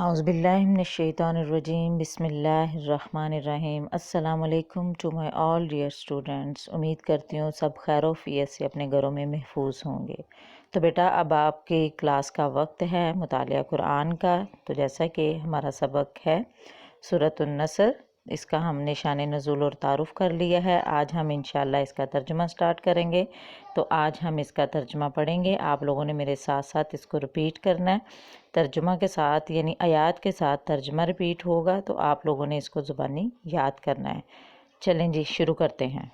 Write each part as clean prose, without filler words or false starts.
اعوذ باللہ من الشیطان الرجیم بسم اللہ الرحمن الرحیم۔ السلام علیکم to my all dear students. امید کرتی ہوں سب خیر و عافیت سے اپنے گھروں میں محفوظ ہوں گے۔ تو بیٹا اب آپ کی کلاس کا وقت ہے مطالعہ قرآن کا۔ تو جیسا کہ ہمارا سبق ہے سورۃ النصر، اس کا ہم نے شان نزول اور تعارف کر لیا ہے۔ آج ہم انشاءاللہ اس کا ترجمہ سٹارٹ کریں گے۔ تو آج ہم اس کا ترجمہ پڑھیں گے، آپ لوگوں نے میرے ساتھ ساتھ اس کو ریپیٹ کرنا ہے۔ ترجمہ کے ساتھ یعنی آیات کے ساتھ ترجمہ ریپیٹ ہوگا، تو آپ لوگوں نے اس کو زبانی یاد کرنا ہے۔ چلیں جی شروع کرتے ہیں۔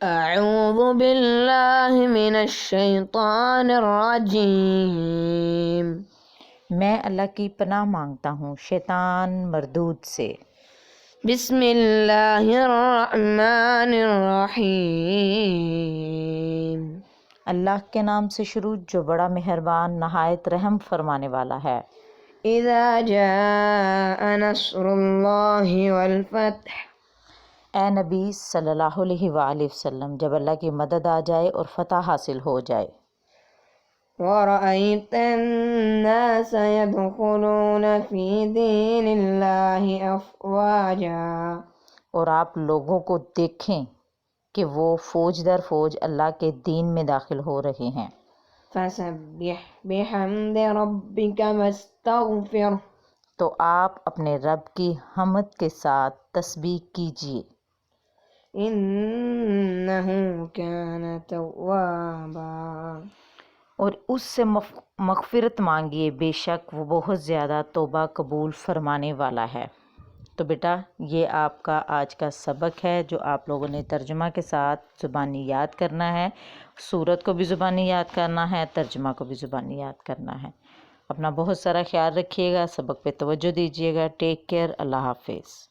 اعوذ باللہ من الشیطان الرجیم۔ میں اللہ کی پناہ مانگتا ہوں شیطان مردود سے۔ بسم اللہ الرحمن الرحیم۔ اللہ کے نام سے شروع جو بڑا مہربان نہایت رحم فرمانے والا ہے۔ اذا جاء نصر اللہ والفتح۔ اے نبی صلی اللہ علیہ وآلہ وسلم، جب اللہ کی مدد آ جائے اور فتح حاصل ہو جائے۔ ورأيت الناس يدخلون في دين الله أفواجا۔ اور آپ لوگوں کو دیکھیں کہ وہ فوج در فوج اللہ کے دین میں داخل ہو رہے ہیں۔ فسبح بحمد ربك واستغفر۔ تو آپ اپنے رب کی حمد کے ساتھ تسبیح کیجیے، إنه كان توابا۔ اور اس سے مغفرت مانگیے، بے شک وہ بہت زیادہ توبہ قبول فرمانے والا ہے۔ تو بیٹا یہ آپ کا آج کا سبق ہے جو آپ لوگوں نے ترجمہ کے ساتھ زبانی یاد کرنا ہے۔ سورت کو بھی زبانی یاد کرنا ہے، ترجمہ کو بھی زبانی یاد کرنا ہے۔ اپنا بہت سارا خیال رکھیے گا، سبق پہ توجہ دیجیے گا۔ ٹیک کیئر، اللہ حافظ۔